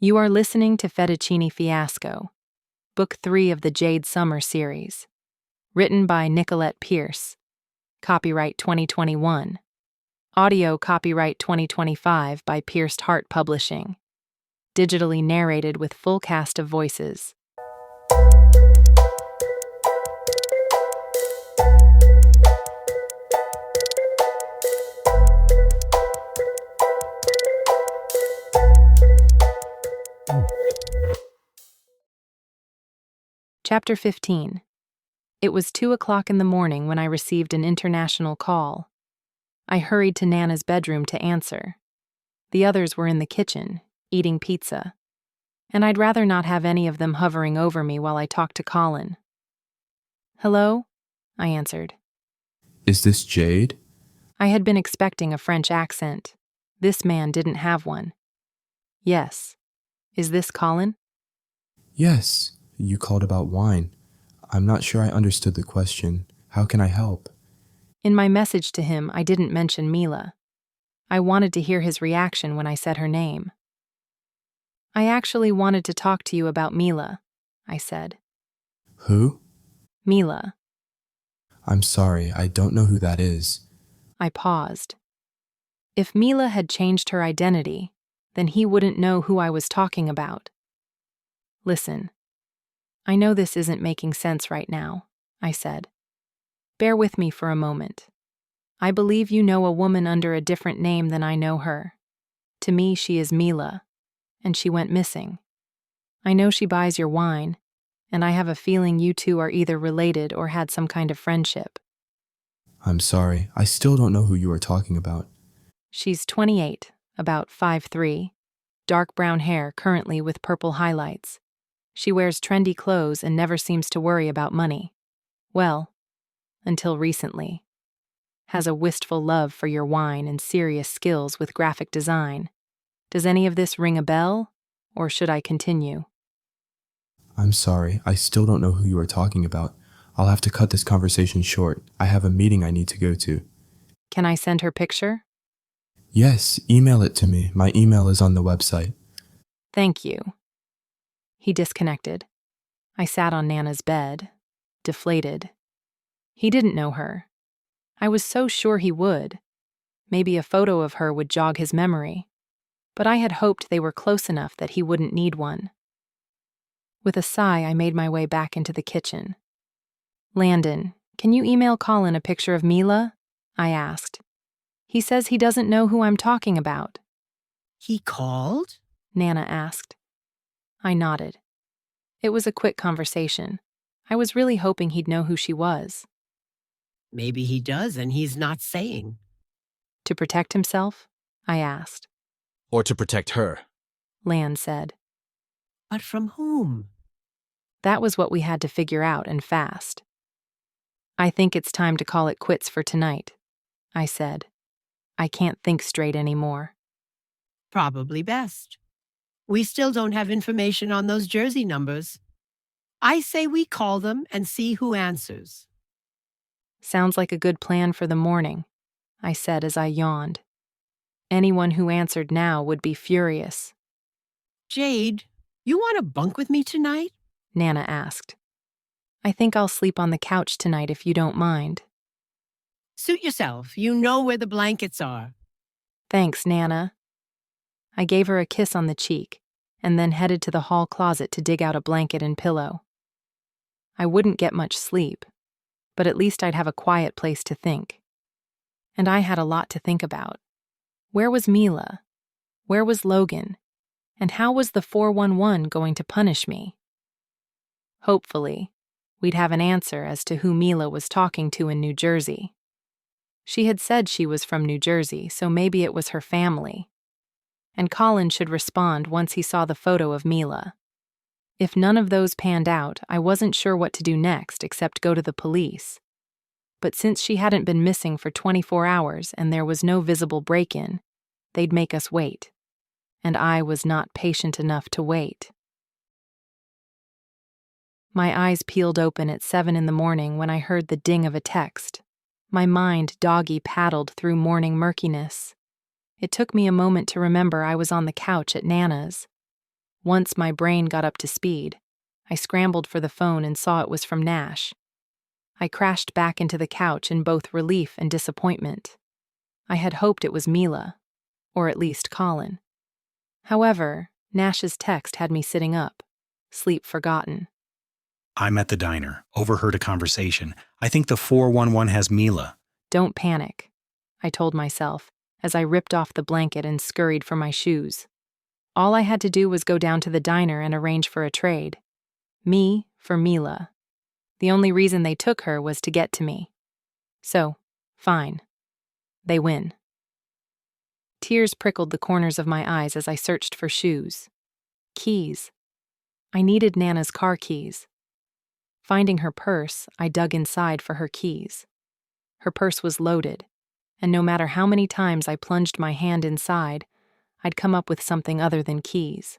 You are listening to Fettuccini Fiasco, Book 3 of the Jade Sommer Series. Written by Nicolette Pierce. Copyright 2021. Audio copyright 2025 by Pierced Heart Publishing. Digitally narrated with full cast of voices. Chapter 15. It was 2:00 in the morning when I received an international call. I hurried to Nana's bedroom to answer. The others were in the kitchen, eating pizza, and I'd rather not have any of them hovering over me while I talked to Colin. "Hello?" I answered. Is this Jade? I had been expecting a French accent. This man didn't have one. "Yes. Is this Colin?" Yes, you called about wine. I'm not sure I understood the question. How can I help? In my message to him, I didn't mention Mila. I wanted to hear his reaction when I said her name. "I actually wanted to talk to you about Mila," I said. Who? Mila. I'm sorry, I don't know who that is. I paused. If Mila had changed her identity, then he wouldn't know who I was talking about. "Listen, I know this isn't making sense right now," I said. "Bear with me for a moment. I believe you know a woman under a different name than I know her. To me, she is Mila, and she went missing. I know she buys your wine, and I have a feeling you two are either related or had some kind of friendship." I'm sorry, I still don't know who you are talking about. She's 28, about 5'3", dark brown hair currently with purple highlights. She wears trendy clothes and never seems to worry about money. Well, until recently. Has a wistful love for your wine and serious skills with graphic design. Does any of this ring a bell, or should I continue? I'm sorry, I still don't know who you are talking about. I'll have to cut this conversation short. I have a meeting I need to go to. Can I send her picture? Yes, email it to me. My email is on the website. Thank you. He disconnected. I sat on Nana's bed, deflated. He didn't know her. I was so sure he would. Maybe a photo of her would jog his memory, but I had hoped they were close enough that he wouldn't need one. With a sigh, I made my way back into the kitchen. "Landon, can you email Colin a picture of Mila?" I asked. "He says he doesn't know who I'm talking about." "He called?" Nana asked. I nodded. It was a quick conversation. I was really hoping he'd know who she was. "Maybe he does and he's not saying." "To protect himself?" I asked. Or to protect her. Lan said. "But from whom?" That was what we had to figure out, and fast. "I think it's time to call it quits for tonight," I said. I can't think straight anymore. "Probably best. We still don't have information on those jersey numbers. I say we call them and see who answers." "Sounds like a good plan for the morning," I said as I yawned. Anyone who answered now would be furious. "Jade, you want to bunk with me tonight?" Nana asked. "I think I'll sleep on the couch tonight if you don't mind." "Suit yourself. You know where the blankets are." "Thanks, Nana." I gave her a kiss on the cheek, and then headed to the hall closet to dig out a blanket and pillow. I wouldn't get much sleep, but at least I'd have a quiet place to think. And I had a lot to think about. Where was Mila? Where was Logan? And how was the 411 going to punish me? Hopefully, we'd have an answer as to who Mila was talking to in New Jersey. She had said she was from New Jersey, so maybe it was her family. And Colin should respond once he saw the photo of Mila. If none of those panned out, I wasn't sure what to do next except go to the police. But since she hadn't been missing for 24 hours and there was no visible break-in, they'd make us wait. And I was not patient enough to wait. My eyes peeled open at 7 in the morning when I heard the ding of a text. My mind doggy paddled through morning murkiness. It took me a moment to remember I was on the couch at Nana's. Once my brain got up to speed, I scrambled for the phone and saw it was from Nash. I crashed back into the couch in both relief and disappointment. I had hoped it was Mila, or at least Colin. However, Nash's text had me sitting up, sleep forgotten. I'm at the diner. Overheard a conversation. I think the 411 has Mila. Don't panic, I told myself as I ripped off the blanket and scurried for my shoes. All I had to do was go down to the diner and arrange for a trade. Me for Mila. The only reason they took her was to get to me. So, fine. They win. Tears prickled the corners of my eyes as I searched for shoes. Keys. I needed Nana's car keys. Finding her purse, I dug inside for her keys. Her purse was loaded, and no matter how many times I plunged my hand inside, I'd come up with something other than keys.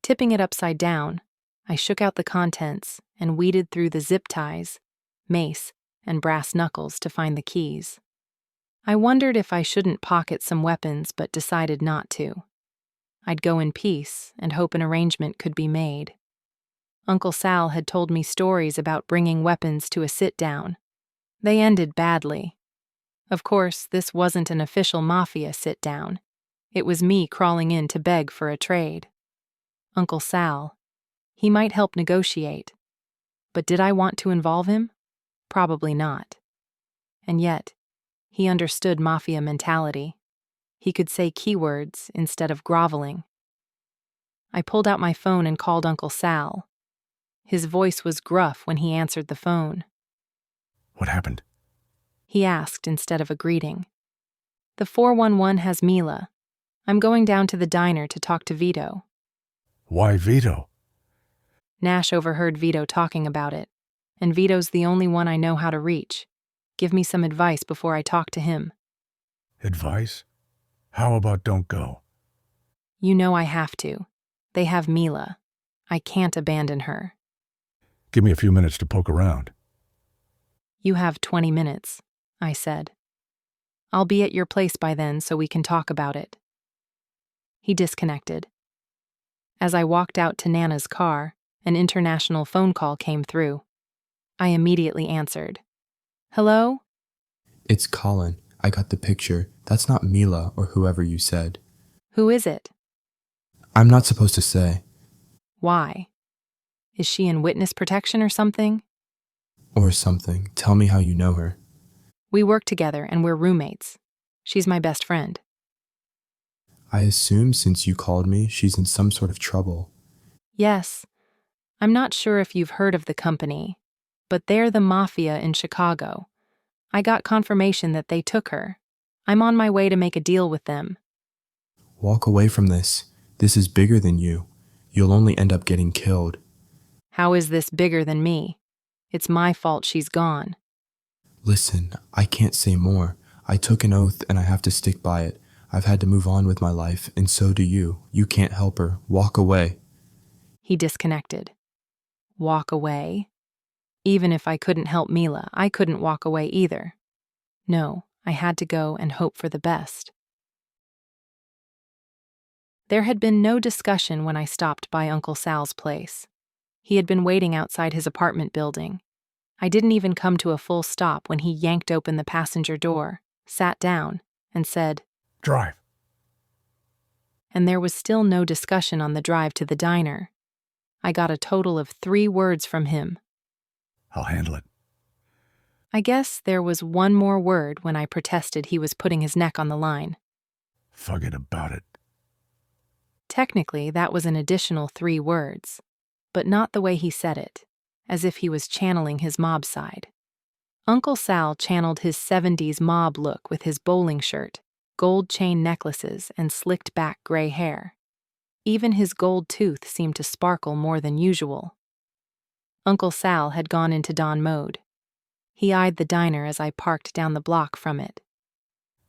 Tipping it upside down, I shook out the contents and weeded through the zip ties, mace, and brass knuckles to find the keys. I wondered if I shouldn't pocket some weapons, but decided not to. I'd go in peace and hope an arrangement could be made. Uncle Sal had told me stories about bringing weapons to a sit-down. They ended badly. Of course, this wasn't an official mafia sit-down. It was me crawling in to beg for a trade. Uncle Sal. He might help negotiate. But did I want to involve him? Probably not. And yet, he understood mafia mentality. He could say keywords instead of groveling. I pulled out my phone and called Uncle Sal. His voice was gruff when he answered the phone. What happened? He asked instead of a greeting. The 411 has Mila. I'm going down to the diner to talk to Vito. Why Vito? Nash overheard Vito talking about it, and Vito's the only one I know how to reach. Give me some advice before I talk to him. Advice? How about don't go? You know I have to. They have Mila. I can't abandon her. Give me a few minutes to poke around. You have 20 minutes, I said. I'll be at your place by then so we can talk about it. He disconnected. As I walked out to Nana's car, an international phone call came through. I immediately answered. Hello? It's Colin. I got the picture. That's not Mila or whoever you said. Who is it? I'm not supposed to say. Why? Is she in witness protection or something? Or something. Tell me how you know her. We work together and we're roommates. She's my best friend. I assume since you called me, she's in some sort of trouble. Yes. I'm not sure if you've heard of the company, but they're the mafia in Chicago. I got confirmation that they took her. I'm on my way to make a deal with them. Walk away from this. This is bigger than you. You'll only end up getting killed. How is this bigger than me? It's my fault she's gone. Listen, I can't say more. I took an oath and I have to stick by it. I've had to move on with my life, and so do you. You can't help her. Walk away. He disconnected. Walk away? Even if I couldn't help Mila, I couldn't walk away either. No, I had to go and hope for the best. There had been no discussion when I stopped by Uncle Sal's place. He had been waiting outside his apartment building. I didn't even come to a full stop when he yanked open the passenger door, sat down, and said, Drive. And there was still no discussion on the drive to the diner. I got a total of 3 words from him. I'll handle it. I guess there was one more word when I protested he was putting his neck on the line. Forget about it. Technically, that was an additional 3 words, but not the way he said it, as if he was channeling his mob side. Uncle Sal channeled his 70s mob look with his bowling shirt, gold chain necklaces, and slicked back gray hair. Even his gold tooth seemed to sparkle more than usual. Uncle Sal had gone into Don mode. He eyed the diner as I parked down the block from it.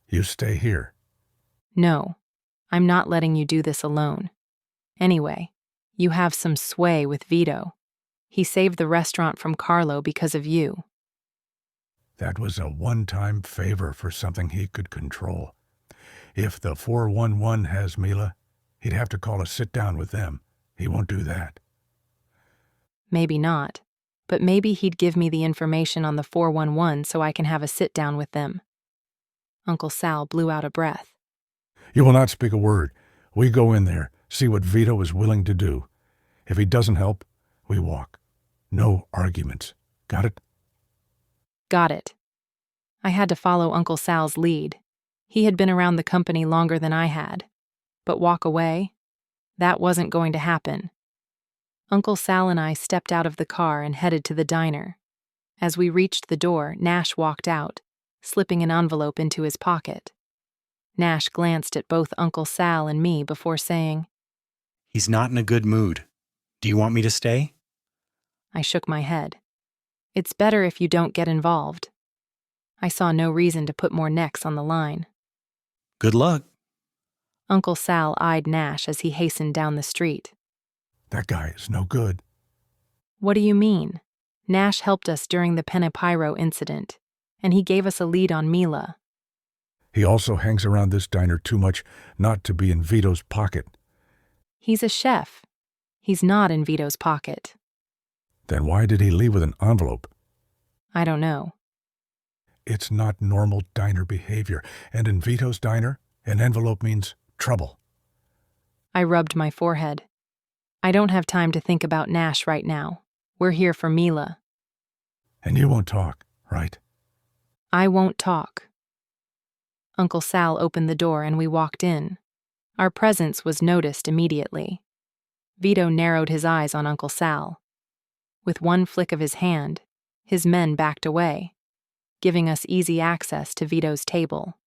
You stay here. No, I'm not letting you do this alone. Anyway, you have some sway with Vito. He saved the restaurant from Carlo because of you. That was a one-time favor for something he could control. If the 411 has Mila, He'd have to call a sit-down with them. He won't do that. Maybe not, but maybe he'd give me the information on the 411 so I can have a sit-down with them. Uncle Sal blew out a breath. You will not speak a word. We go in there, see what Vito is willing to do. If he doesn't help, we walk. No arguments. Got it? Got it. I had to follow Uncle Sal's lead. He had been around the company longer than I had. But walk away? That wasn't going to happen. Uncle Sal and I stepped out of the car and headed to the diner. As we reached the door, Nash walked out, slipping an envelope into his pocket. Nash glanced at both Uncle Sal and me before saying, He's not in a good mood. Do you want me to stay? I shook my head. It's better if you don't get involved. I saw no reason to put more necks on the line. Good luck. Uncle Sal eyed Nash as he hastened down the street. That guy is no good. What do you mean? Nash helped us during the Penapyro incident, and he gave us a lead on Mila. He also hangs around this diner too much not to be in Vito's pocket. He's a chef. He's not in Vito's pocket. Then why did he leave with an envelope? I don't know. It's not normal diner behavior, and in Vito's diner, an envelope means trouble. I rubbed my forehead. I don't have time to think about Nash right now. We're here for Mila. And you won't talk, right? I won't talk. Uncle Sal opened the door and we walked in. Our presence was noticed immediately. Vito narrowed his eyes on Uncle Sal. With one flick of his hand, his men backed away, giving us easy access to Vito's table.